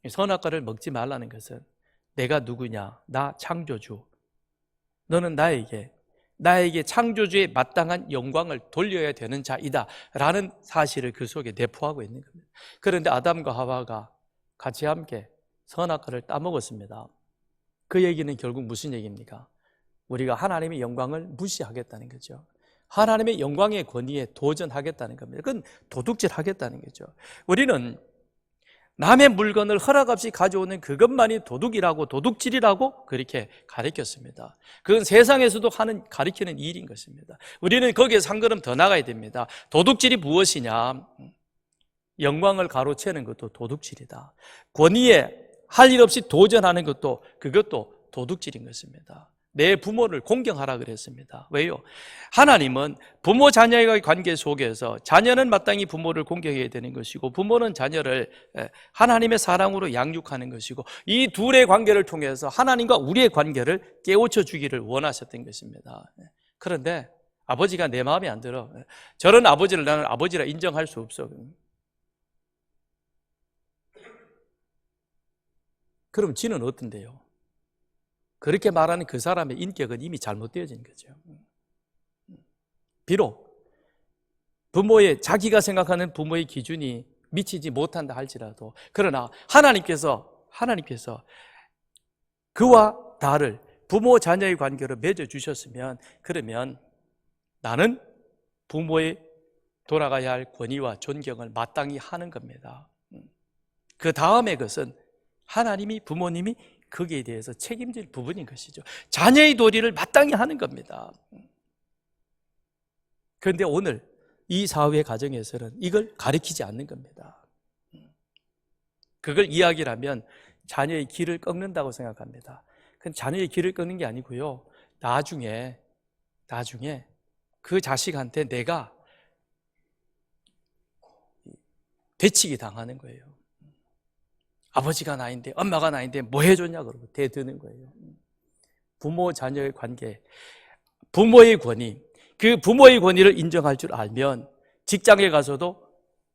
선악과를 먹지 말라는 것은 내가 누구냐, 나 창조주, 너는 나에게 창조주의 마땅한 영광을 돌려야 되는 자이다 라는 사실을 그 속에 내포하고 있는 겁니다. 그런데 아담과 하와가 같이 함께 선악과를 따먹었습니다. 그 얘기는 결국 무슨 얘기입니까? 우리가 하나님의 영광을 무시하겠다는 거죠. 하나님의 영광의 권위에 도전하겠다는 겁니다. 그건 도둑질하겠다는 거죠. 우리는 남의 물건을 허락 없이 가져오는 그것만이 도둑이라고, 도둑질이라고 그렇게 가르쳤습니다. 그건 세상에서도 가르치는 일인 것입니다. 우리는 거기에서 한 걸음 더 나가야 됩니다. 도둑질이 무엇이냐? 영광을 가로채는 것도 도둑질이다. 권위에 할 일 없이 도전하는 것도, 그것도 도둑질인 것입니다. 내 부모를 공경하라 그랬습니다. 왜요? 하나님은 부모 자녀의 관계 속에서 자녀는 마땅히 부모를 공경해야 되는 것이고, 부모는 자녀를 하나님의 사랑으로 양육하는 것이고, 이 둘의 관계를 통해서 하나님과 우리의 관계를 깨우쳐 주기를 원하셨던 것입니다. 그런데 아버지가 내 마음에 안 들어, 저런 아버지를 나는 아버지라 인정할 수 없어, 그럼 지는 어떤데요? 그렇게 말하는 그 사람의 인격은 이미 잘못되어진 거죠. 비록 부모의, 자기가 생각하는 부모의 기준이 미치지 못한다 할지라도, 그러나 하나님께서 그와 나를 부모 자녀의 관계로 맺어주셨으면, 그러면 나는 부모의 돌아가야 할 권위와 존경을 마땅히 하는 겁니다. 그 다음의 것은 하나님이, 부모님이 거기에 대해서 책임질 부분인 것이죠. 자녀의 도리를 마땅히 하는 겁니다. 그런데 오늘 이 사회 가정에서는 이걸 가르치지 않는 겁니다. 그걸 이야기를 하면 자녀의 길을 꺾는다고 생각합니다. 그건 자녀의 길을 꺾는 게 아니고요, 나중에 그 자식한테 내가 되치기 당하는 거예요. 아버지가 나인데, 엄마가 나인데 뭐 해줬냐 그러고 대드는 거예요. 부모 자녀의 관계, 부모의 권위, 그 부모의 권위를 인정할 줄 알면 직장에 가서도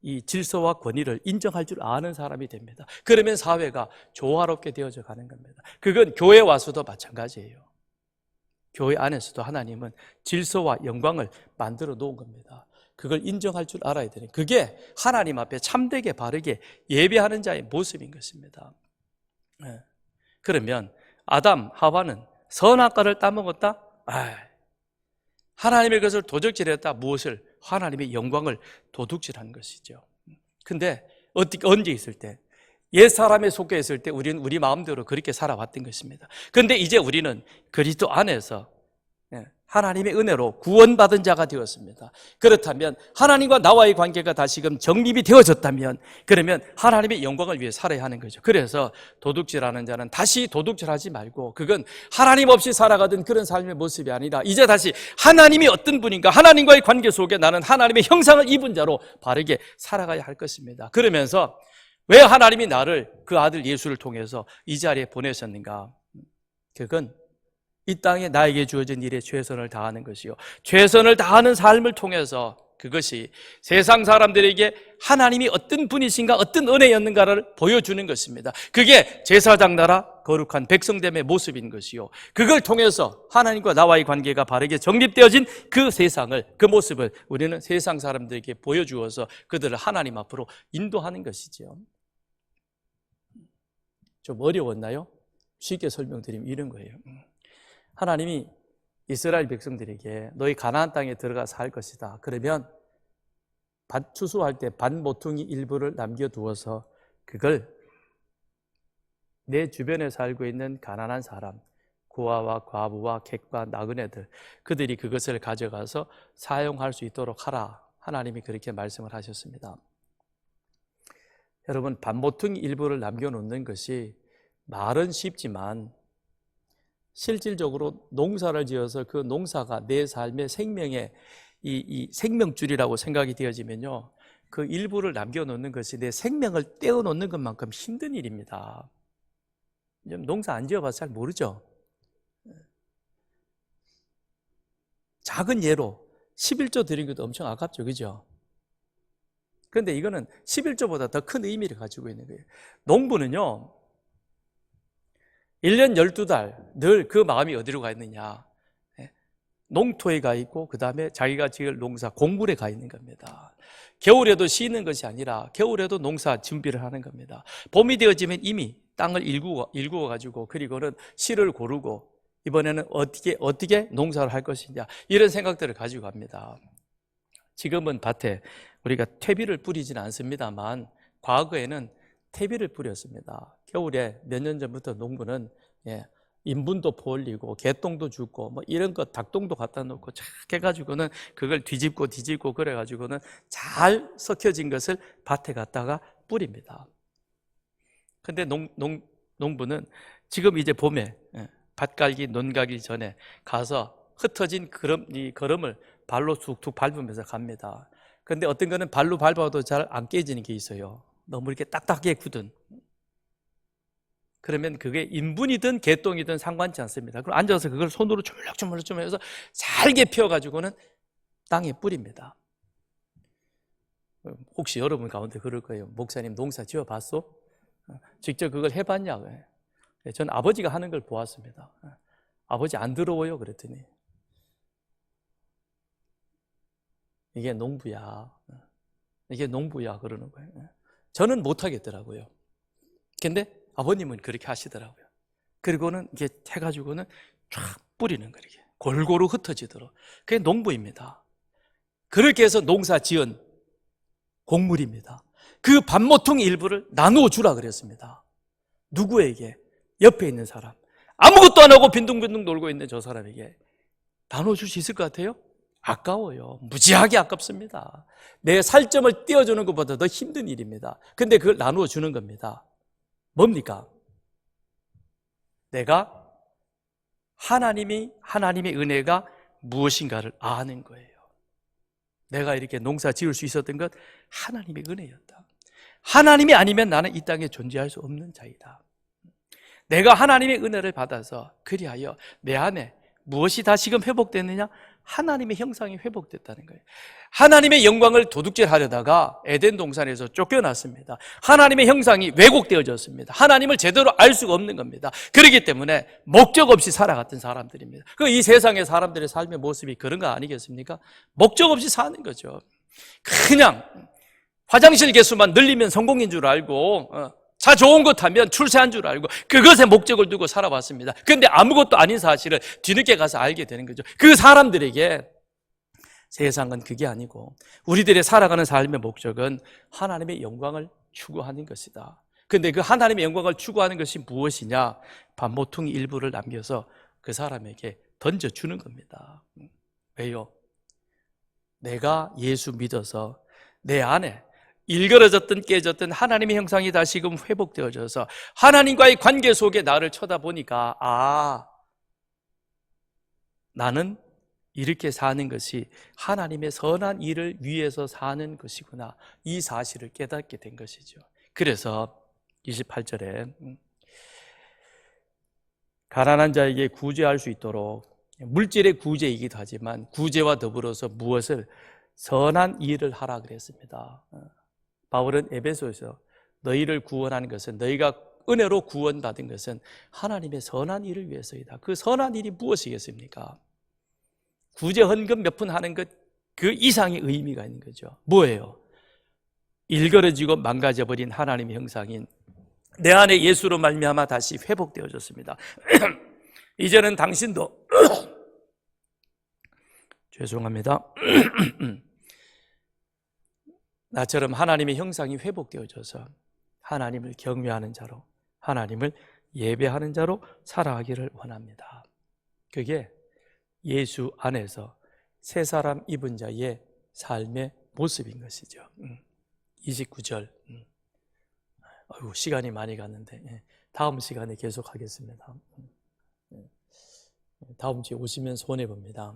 이 질서와 권위를 인정할 줄 아는 사람이 됩니다. 그러면 사회가 조화롭게 되어져 가는 겁니다. 그건 교회 와서도 마찬가지예요. 교회 안에서도 하나님은 질서와 영광을 만들어 놓은 겁니다. 그걸 인정할 줄 알아야 되는, 그게 하나님 앞에 참되게 바르게 예배하는 자의 모습인 것입니다. 그러면 아담, 하와는 선악과를 따먹었다? 하나님의 것을 도적질했다. 무엇을? 하나님의 영광을 도둑질한 것이죠. 근데 언제 있을 때? 옛사람에 속해 있을 때 우리는 우리 마음대로 그렇게 살아왔던 것입니다. 그런데 이제 우리는 그리스도 안에서 하나님의 은혜로 구원받은 자가 되었습니다. 그렇다면 하나님과 나와의 관계가 다시금 정립이 되어졌다면, 그러면 하나님의 영광을 위해 살아야 하는 거죠. 그래서 도둑질하는 자는 다시 도둑질하지 말고, 그건 하나님 없이 살아가던 그런 삶의 모습이 아니라 이제 다시 하나님이 어떤 분인가, 하나님과의 관계 속에 나는 하나님의 형상을 입은 자로 바르게 살아가야 할 것입니다. 그러면서 왜 하나님이 나를, 그 아들 예수를 통해서 이 자리에 보내셨는가? 그건 이 땅에 나에게 주어진 일에 최선을 다하는 것이요, 최선을 다하는 삶을 통해서 그것이 세상 사람들에게 하나님이 어떤 분이신가, 어떤 은혜였는가를 보여주는 것입니다. 그게 제사장 나라 거룩한 백성됨의 모습인 것이요, 그걸 통해서 하나님과 나와의 관계가 바르게 정립되어진 그 세상을, 그 모습을 우리는 세상 사람들에게 보여주어서 그들을 하나님 앞으로 인도하는 것이죠. 좀 어려웠나요? 쉽게 설명드리면 이런 거예요. 하나님이 이스라엘 백성들에게 너희 가나안 땅에 들어가 살 것이다. 그러면 밭 추수할 때 밭 모퉁이 일부를 남겨두어서 그걸 내 주변에 살고 있는 가난한 사람, 고아와 과부와 객과 나그네들, 그들이 그것을 가져가서 사용할 수 있도록 하라. 하나님이 그렇게 말씀을 하셨습니다. 여러분, 밭 모퉁이 일부를 남겨놓는 것이 말은 쉽지만 실질적으로 농사를 지어서 그 농사가 내 삶의 생명의 이 생명줄이라고 생각이 되어지면요, 그 일부를 남겨놓는 것이 내 생명을 떼어놓는 것만큼 힘든 일입니다. 농사 안 지어봐서 잘 모르죠. 작은 예로 11조 드린 것도 엄청 아깝죠, 그죠? 그런데 이거는 11조보다 더 큰 의미를 가지고 있는 거예요. 농부는요, 1년 12달 늘 그 마음이 어디로 가 있느냐? 농토에 가 있고, 그 다음에 자기가 지을 농사 곡물에 가 있는 겁니다. 겨울에도 쉬는 것이 아니라 겨울에도 농사 준비를 하는 겁니다. 봄이 되어지면 이미 땅을 일구어 가지고, 그리고는 씨를 고르고 이번에는 어떻게 농사를 할 것이냐, 이런 생각들을 가지고 갑니다. 지금은 밭에 우리가 퇴비를 뿌리지는 않습니다만 과거에는 퇴비를 뿌렸습니다. 겨울에 몇 년 전부터 농부는 인분도 퍼올리고 개똥도 줍고 뭐 이런 거, 닭똥도 갖다 놓고 착 해가지고는 그걸 뒤집고 그래가지고는 잘 섞여진 것을 밭에 갖다가 뿌립니다. 근데 농부는 지금 이제 봄에 밭 갈기, 논 가기 전에 가서 흩어진 이 거름을 발로 툭툭 밟으면서 갑니다. 근데 어떤 거는 발로 밟아도 잘 안 깨지는 게 있어요. 너무 이렇게 딱딱하게 굳은. 그러면 그게 인분이든 개똥이든 상관치 않습니다. 그럼 앉아서 그걸 손으로 주물럭주물럭 해서 잘게 펴가지고는 땅에 뿌립니다. 혹시 여러분 가운데 그럴 거예요. 목사님 농사 지어봤어? 직접 그걸 해봤냐고요. 전 아버지가 하는 걸 보았습니다. 아버지 안 더러워요? 그랬더니 이게 농부야. 이게 농부야 그러는 거예요. 저는 못 하겠더라고요. 근데 아버님은 그렇게 하시더라고요. 그리고는 이게 해가지고는 쫙 뿌리는 거예요. 이게 골고루 흩어지도록. 그게 농부입니다. 그렇게 해서 농사 지은 곡물입니다. 그 밥모퉁이 일부를 나누어 주라 그랬습니다. 누구에게? 옆에 있는 사람. 아무것도 안 하고 빈둥빈둥 놀고 있는 저 사람에게 나누어 줄 수 있을 것 같아요? 아까워요. 무지하게 아깝습니다. 내 살점을 떼어주는 것보다 더 힘든 일입니다. 근데 그걸 나누어 주는 겁니다. 뭡니까? 내가 하나님의 은혜가 무엇인가를 아는 거예요. 내가 이렇게 농사 지을 수 있었던 것 하나님의 은혜였다. 하나님이 아니면 나는 이 땅에 존재할 수 없는 자이다. 내가 하나님의 은혜를 받아서 그리하여 내 안에 무엇이 다시금 회복됐느냐? 하나님의 형상이 회복됐다는 거예요. 하나님의 영광을 도둑질하려다가 에덴 동산에서 쫓겨났습니다. 하나님의 형상이 왜곡되어졌습니다. 하나님을 제대로 알 수가 없는 겁니다. 그렇기 때문에 목적 없이 살아갔던 사람들입니다. 이 세상의 사람들의 삶의 모습이 그런 거 아니겠습니까? 목적 없이 사는 거죠. 그냥 화장실 개수만 늘리면 성공인 줄 알고 차 좋은 거 타면 출세한 줄 알고 그것에 목적을 두고 살아왔습니다. 그런데 아무것도 아닌 사실을 뒤늦게 가서 알게 되는 거죠. 그 사람들에게 세상은 그게 아니고 우리들의 살아가는 삶의 목적은 하나님의 영광을 추구하는 것이다. 그런데 그 하나님의 영광을 추구하는 것이 무엇이냐? 밥모퉁이 일부를 남겨서 그 사람에게 던져주는 겁니다. 왜요? 내가 예수 믿어서 내 안에 일그러졌던 깨졌던 하나님의 형상이 다시금 회복되어져서 하나님과의 관계 속에 나를 쳐다보니까 나는 이렇게 사는 것이 하나님의 선한 일을 위해서 사는 것이구나. 이 사실을 깨닫게 된 것이죠. 그래서 28절에 가난한 자에게 구제할 수 있도록 물질의 구제이기도 하지만 구제와 더불어서 무엇을? 선한 일을 하라 그랬습니다. 바울은 에베소에서 너희를 구원하는 것은 너희가 은혜로 구원받은 것은 하나님의 선한 일을 위해서이다. 그 선한 일이 무엇이겠습니까? 구제 헌금 몇 푼 하는 것 그 이상의 의미가 있는 거죠. 뭐예요? 일그러지고 망가져버린 하나님의 형상인 내 안에 예수로 말미암아 다시 회복되어졌습니다. 이제는 당신도 죄송합니다. 나처럼 하나님의 형상이 회복되어져서 하나님을 경외하는 자로 하나님을 예배하는 자로 살아가기를 원합니다. 그게 예수 안에서 새 사람 입은 자의 삶의 모습인 것이죠. 29절. 아이고, 시간이 많이 갔는데 다음 시간에 계속하겠습니다. 다음 주에 오시면 손해봅니다.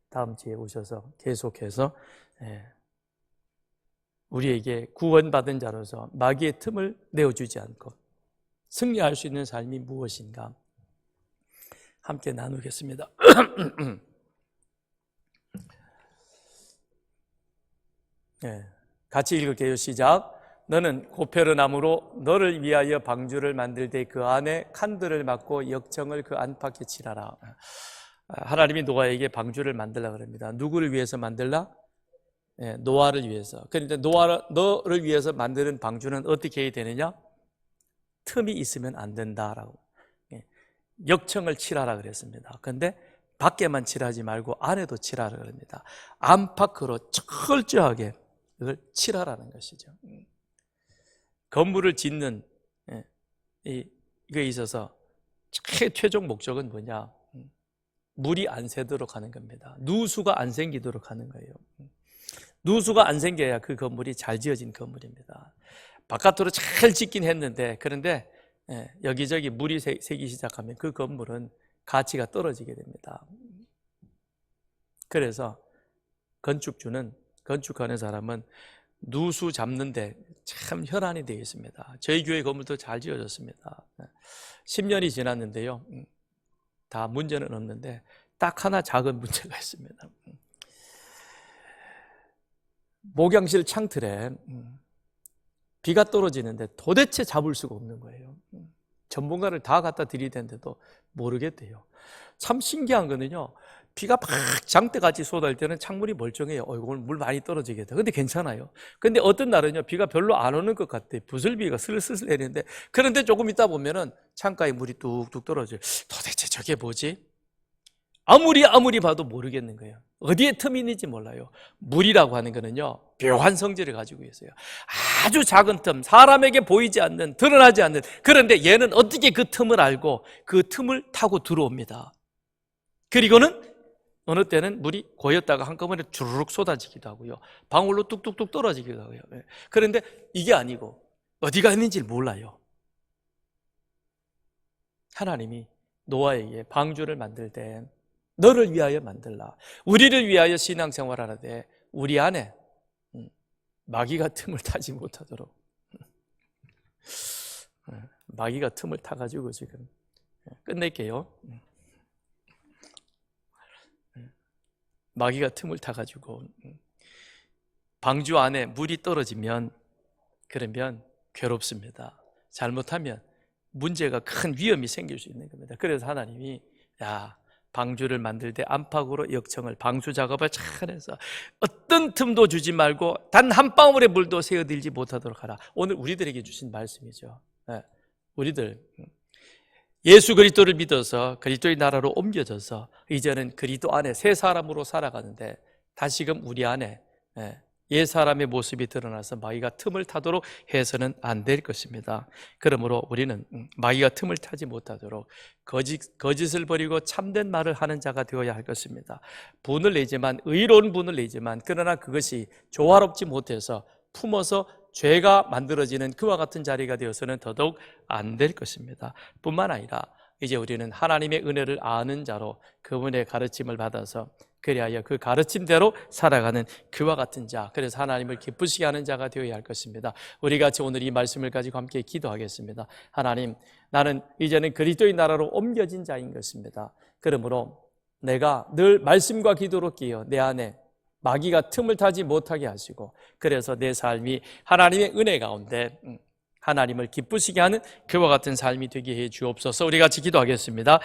다음 주에 오셔서 계속해서 우리에게 구원받은 자로서 마귀의 틈을 내어주지 않고 승리할 수 있는 삶이 무엇인가 함께 나누겠습니다. 같이 읽을게요. 시작. 너는 고페르나무로 너를 위하여 방주를 만들 때 그 안에 칸들을 막고 역청을 그 안팎에 칠하라. 하나님이 노아에게 방주를 만들라 그럽니다. 누구를 위해서 만들라? 노아를 위해서. 그런데 너를 위해서 만드는 방주는 어떻게 해야 되느냐? 틈이 있으면 안 된다라고. 역청을 칠하라 그랬습니다. 그런데 밖에만 칠하지 말고 안에도 칠하라 그럽니다. 안팎으로 철저하게 그걸 칠하라는 것이죠. 건물을 짓는 이거에 있어서 최종 목적은 뭐냐? 물이 안 새도록 하는 겁니다. 누수가 안 생기도록 하는 거예요. 누수가 안 생겨야 그 건물이 잘 지어진 건물입니다. 바깥으로 잘 짓긴 했는데 그런데 여기저기 물이 새기 시작하면 그 건물은 가치가 떨어지게 됩니다. 그래서 건축하는 사람은 누수 잡는데 참 혈안이 되어 있습니다. 저희 교회 건물도 잘 지어졌습니다. 10년이 지났는데요, 다 문제는 없는데 딱 하나 작은 문제가 있습니다. 목양실 창틀에 비가 떨어지는데 도대체 잡을 수가 없는 거예요. 전문가를 다 갖다 들이댔는데도 모르겠대요. 참 신기한 거는요, 비가 막 장대같이 쏟아질 때는 창문이 멀쩡해요. 오늘 물 많이 떨어지겠다. 근데 괜찮아요. 근데 어떤 날은요, 비가 별로 안 오는 것 같아요. 부슬비가 슬슬 내리는데, 그런데 조금 있다 보면은 창가에 물이 뚝뚝 떨어져요. 도대체 저게 뭐지? 아무리 봐도 모르겠는 거예요. 어디에 틈이 있는지 몰라요. 물이라고 하는 거는요, 묘한 성질을 가지고 있어요. 아주 작은 틈, 사람에게 보이지 않는, 드러나지 않는, 그런데 얘는 어떻게 그 틈을 알고 그 틈을 타고 들어옵니다. 그리고는 어느 때는 물이 고였다가 한꺼번에 주르륵 쏟아지기도 하고요, 방울로 뚝뚝뚝 떨어지기도 하고요. 그런데 이게 아니고 어디가 있는지 몰라요. 하나님이 노아에게 방주를 만들 때 너를 위하여 만들라, 우리를 위하여 신앙생활하는데 우리 안에 마귀가 틈을 타지 못하도록, 마귀가 틈을 타가지고 지금 끝낼게요. 마귀가 틈을 타가지고 방주 안에 물이 떨어지면 그러면 괴롭습니다. 잘못하면 문제가 큰 위험이 생길 수 있는 겁니다. 그래서 하나님이 방주를 만들 때 안팎으로 역청을, 방수 작업을 잘 해서 어떤 틈도 주지 말고 단 한 방울의 물도 새어들지 못하도록 하라. 오늘 우리들에게 주신 말씀이죠. 우리들 예수 그리스도를 믿어서 그리스도의 나라로 옮겨져서 이제는 그리스도 안에 새 사람으로 살아가는데, 다시금 우리 안에 옛 사람의 모습이 드러나서 마귀가 틈을 타도록 해서는 안 될 것입니다. 그러므로 우리는 마귀가 틈을 타지 못하도록 거짓을 버리고 참된 말을 하는 자가 되어야 할 것입니다. 분을 내지만, 의로운 분을 내지만, 그러나 그것이 조화롭지 못해서 품어서 죄가 만들어지는 그와 같은 자리가 되어서는 더더욱 안 될 것입니다. 뿐만 아니라 이제 우리는 하나님의 은혜를 아는 자로 그분의 가르침을 받아서 그리하여 그 가르침대로 살아가는 그와 같은 자, 그래서 하나님을 기쁘시게 하는 자가 되어야 할 것입니다. 우리 같이 오늘 이 말씀을 가지고 함께 기도하겠습니다. 하나님, 나는 이제는 그리스도의 나라로 옮겨진 자인 것입니다. 그러므로 내가 늘 말씀과 기도로 끼어 내 안에 마귀가 틈을 타지 못하게 하시고, 그래서 내 삶이 하나님의 은혜 가운데 하나님을 기쁘시게 하는 그와 같은 삶이 되게 해 주옵소서. 우리 같이 기도하겠습니다.